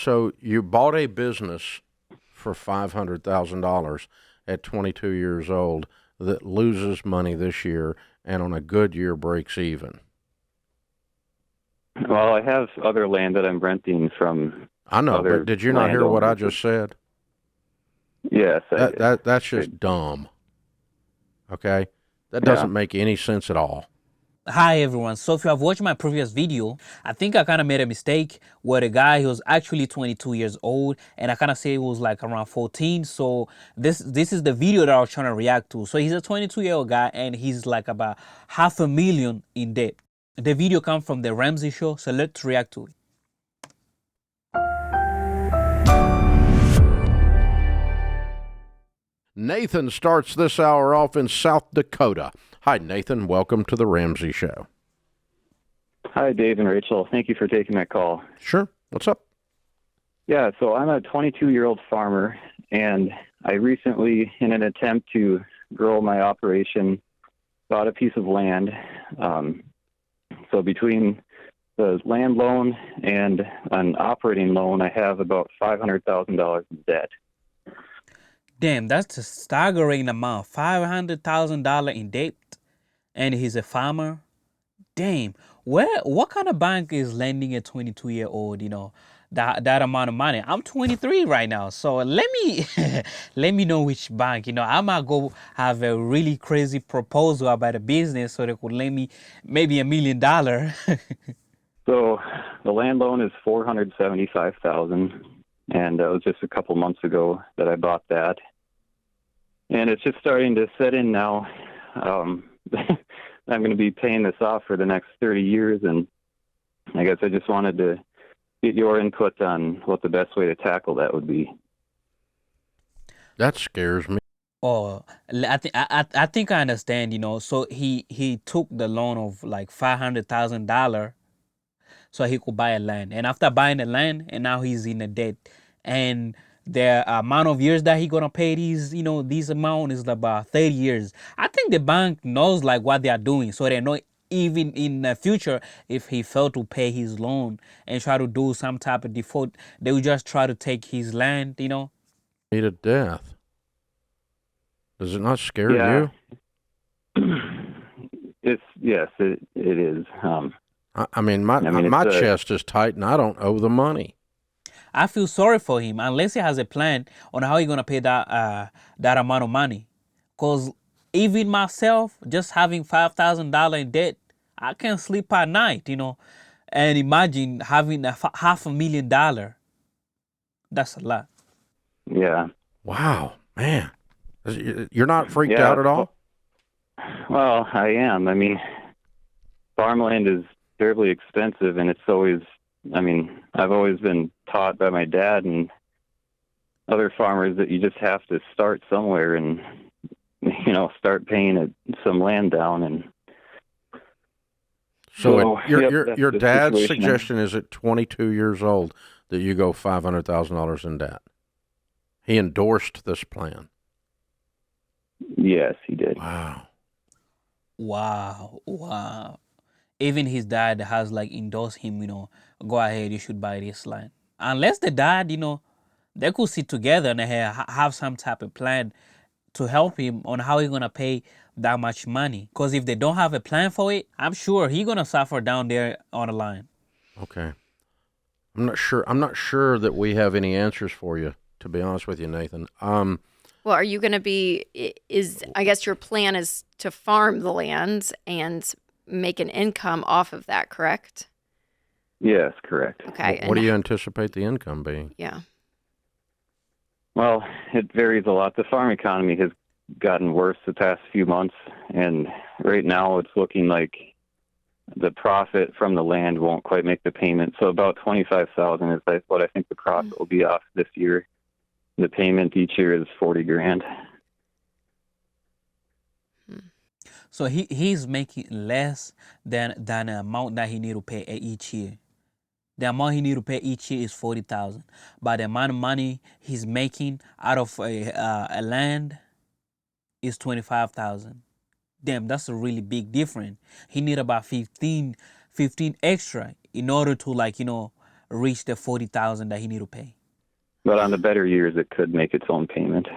So you bought a business for $500,000 at 22 years old that loses money this year and on a good year breaks even. Well, I have other land that I'm renting from I know, but other did you not hear what I landowners. just said? Yes, I That did. that that's just dumb. Okay? That Yeah. doesn't make any sense at all. Hi everyone. So if you have watched my previous video, I think I kind of made a mistake where the guy he was actually 22 years old and I kind of say he was like around 14. So this is the video that I was trying to react to. So he's a 22-year-old guy and he's like about half a million in debt. The video comes from the Ramsey show, so let's react to it. Nathan starts this hour off in South Dakota. Hi, Nathan. Welcome to the Ramsey Show. Hi, Dave and Rachel. Thank you for taking my call. Sure. What's up? Yeah, so I'm a 22-year-old farmer, and I recently, in an attempt to grow my operation, bought a piece of land. So between the land loan and an operating loan, I have about $500,000 in debt. Damn, that's a staggering amount. $500,000 in debt, and he's a farmer. Damn, what kind of bank is lending a 22-year-old, that amount of money? I'm 23 right now, so let me let me know which bank. I might go have a really crazy proposal about a business so they could lend me maybe $1 million. So the land loan is $475,000, and it was just a couple months ago that I bought that, and it's just starting to set in now. I'm going to be paying this off for the next 30 years, and I guess I just wanted to get your input on what the best way to tackle that would be. That scares me. Oh, I think I understand. So he took the loan of like $500,000 so he could buy a land. And after buying the land, and now he's in a debt. And the amount of years that he gonna pay these amount is about 30 years. I think the bank knows like what they are doing, so they know even in the future if he failed to pay his loan and try to do some type of default, they will just try to take his land. Me to death. Does it not scare Yeah, you? yes, it is. I mean, my chest is tight and I don't owe the money. I feel sorry for him unless he has a plan on how he's gonna pay that amount of money. Cause even myself, just having $5,000 in debt, I can't sleep at night. And imagine having $500,000. That's a lot. Yeah. Wow, man. You're not freaked Yeah. out at all? Well, I am. I mean, farmland is terribly expensive, and it's always, I've always been taught by my dad and other farmers that you just have to start somewhere and, start paying some land down. And so that's your the dad's situation. suggestion is at 22 years old that you go $500,000 in debt. He endorsed this plan. Yes, he did. Wow. Wow. Even his dad has like endorsed him, go ahead, you should buy this land. Unless the dad, they could sit together and have some type of plan to help him on how he's gonna pay that much money. Because if they don't have a plan for it, I'm sure he's gonna suffer down there on the line. Okay. I'm not sure that we have any answers for you, to be honest with you, Nathan. Well, are you going to be, I guess your plan is to farm the land and make an income off of that, correct? Yes, correct. Okay. What do you anticipate the income being? Yeah. Well, it varies a lot. The farm economy has gotten worse the past few months, and right now it's looking like the profit from the land won't quite make the payment. So about $25,000 is what I think the profit will be off this year. The payment each year is $40,000. So he's making less than the amount that he need to pay each year. The amount he need to pay each year is $40,000, but the amount of money he's making out of a land is $25,000. Damn, that's a really big difference. He need about 15 extra in order to reach the 40,000 that he need to pay. But on the better years, it could make its own payment,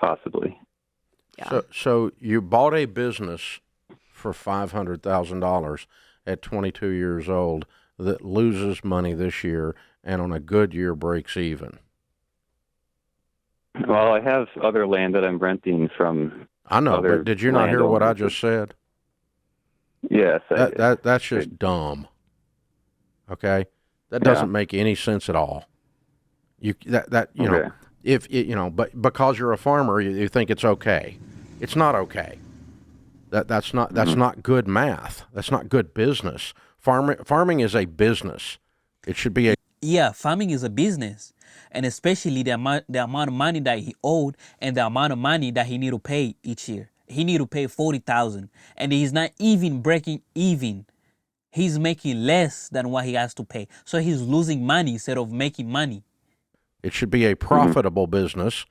possibly. Yeah. So you bought a business for $500,000 at 22 years old that loses money this year and on a good year breaks even. Well, I have other land that I'm renting from. I know, other but did you not hear what I landowners. just said? Yes, I did. That's just dumb. Okay, that doesn't make any sense at all. You know, Okay. if you know, but because you're a farmer, you think it's okay. It's not okay. That's not good math. That's not good business. Farming is a business. It should be a Yeah, farming is a business, and especially the amount of money that he owed and the amount of money that he need to pay each year. He need to pay 40,000, and he's not even breaking even. He's making less than what he has to pay, so he's losing money instead of making money. It should be a profitable business,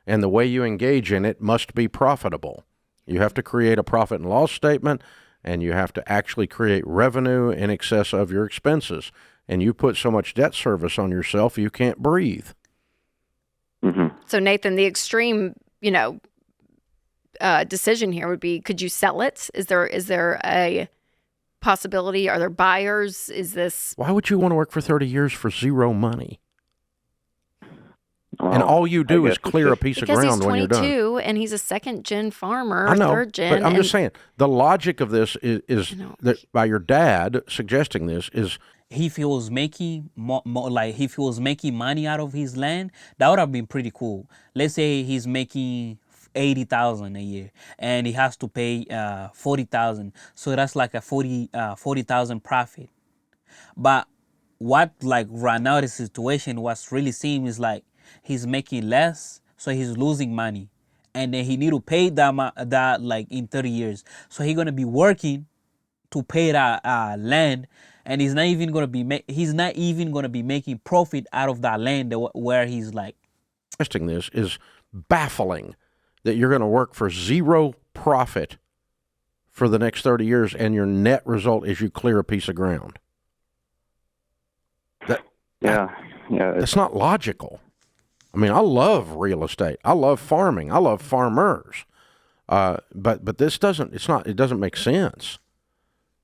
and the way you engage in it must be profitable. You have to create a profit and loss statement, and you have to actually create revenue in excess of your expenses. And you put so much debt service on yourself, you can't breathe. So Nathan, the extreme, decision here would be: could you sell it? Is there a possibility? Are there buyers? Is this? Why would you want to work for 30 years for zero money? Well, And all you do I is guess it's clear a just- piece of Because he's ground when you're done. 22 and he's a second-gen farmer, I know, third-gen. but I'm just saying, the logic of this is I know. that by your dad suggesting this is If he was making more, like if he was making money out of his land, that would have been pretty cool. Let's say he's making 80,000 a year and he has to pay 40,000, so that's like a 40,000 profit. But what, like right now, the situation what's really seeing is like he's making less, so he's losing money, and then he need to pay that like in 30 years. So he's gonna be working to pay that land, and he's not even gonna be making profit out of that land where he's like. suggesting this is baffling, that you're going to work for zero profit for the next 30 years and your net result is you clear a piece of ground. Yeah. That's not logical. I mean, I love real estate. I love farming. I love farmers. But this doesn't make sense.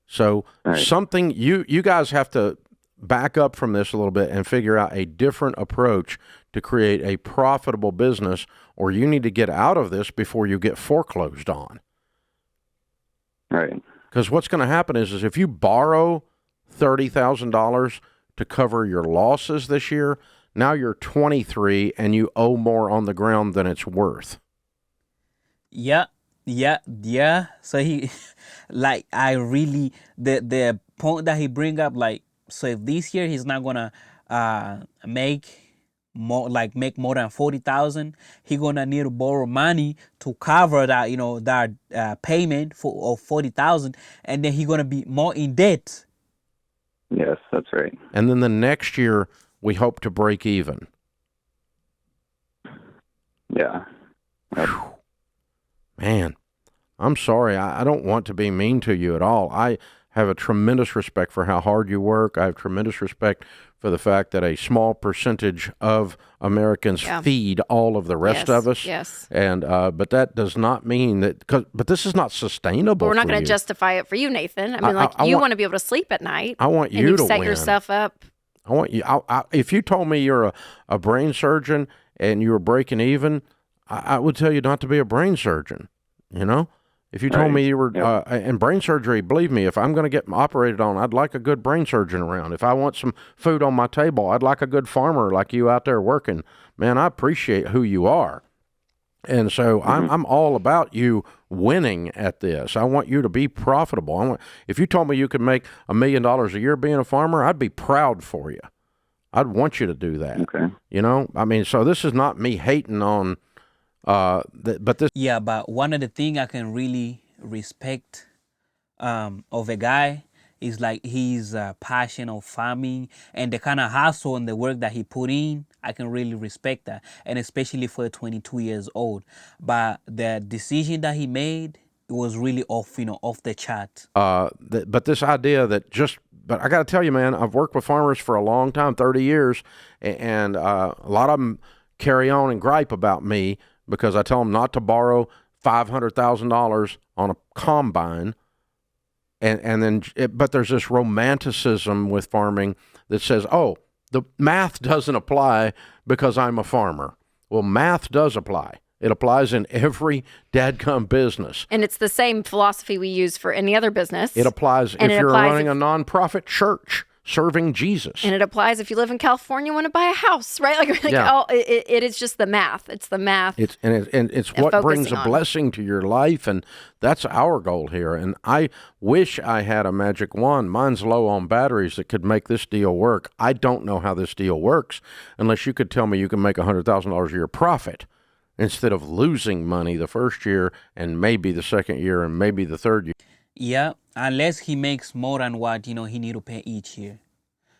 So Right. something you guys have to back up from this a little bit and figure out a different approach to create a profitable business, or you need to get out of this before you get foreclosed on. Right. Because what's going to happen is if you borrow $30,000 to cover your losses this year, now you're 23 and you owe more on the ground than it's worth. Yeah. So he, like, I really, the point that he bring up, like, so if this year he's not gonna make more than 40,000, he gonna need to borrow money to cover that, that payment of 40,000, and then he gonna be more in debt. Yes, that's right. And then the next year, we hope to break even. Yeah. Man, I'm sorry. I don't want to be mean to you at all. I have a tremendous respect for how hard you work. I have tremendous respect for the fact that a small percentage of Americans feed all of the rest of us. Yes. And but that does not mean that. But this is not sustainable. But we're not for going you. to justify it for you, Nathan. I mean, I you want- want to be able to sleep at night. I want and you you've to set win. yourself up. I want you. If you told me you're a brain surgeon and you were breaking even, I would tell you not to be a brain surgeon. You know, if you told Right. me you were Yep. and brain surgery, believe me, if I'm going to get operated on, I'd like a good brain surgeon around. If I want some food on my table, I'd like a good farmer like you out there working. Man, I appreciate who you are. And so I'm all about you winning at this. I want you to be profitable. If you told me you could make $1 million a year being a farmer, I'd be proud for you. I'd want you to do that. Okay. You know, I mean, so this is not me hating on, but this. Yeah, but one of the things I can really respect of a guy is like his passion of farming and the kind of hustle and the work that he put in. I can really respect that, and especially for 22 years old. But the decision that he made, it was really off the chart. But this idea that just But I got to tell you, man, I've worked with farmers for a long time, 30 years, and a lot of them carry on and gripe about me because I tell them not to borrow $500,000 on a combine. And then, but there's this romanticism with farming that says, oh, the math doesn't apply because I'm a farmer. Well, math does apply. It applies in every dadgum business. And it's the same philosophy we use for any other business. It applies if you're running a nonprofit church serving Jesus. And it applies if you live in California and want to buy a house, right? It is just the math. It's the math. It's what brings a blessing to your life, and that's our goal here. And I wish I had a magic wand. Mine's low on batteries that could make this deal work. I don't know how this deal works unless you could tell me you can make $100,000 a year profit instead of losing money the first year and maybe the second year and maybe the third year. Yeah, unless he makes more than what, he need to pay each year.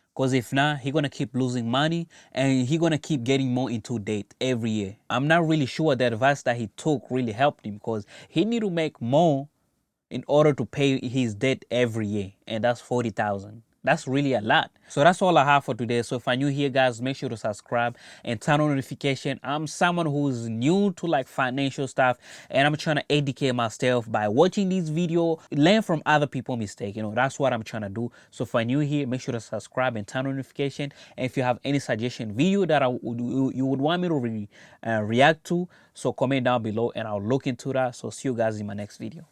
Because if not, he's going to keep losing money and he's going to keep getting more into debt every year. I'm not really sure the advice that he took really helped him because he need to make more in order to pay his debt every year. And that's $40,000. That's really a lot. So that's all I have for today. So if you're new here, guys, make sure to subscribe and turn on notification. I'm someone who's new to like financial stuff, and I'm trying to educate myself by watching these videos, learn from other people's mistakes. That's what I'm trying to do. So if you're new here, make sure to subscribe and turn on notification. And if you have any suggestion video that you would want me to react to, so comment down below and I'll look into that. So see you guys in my next video.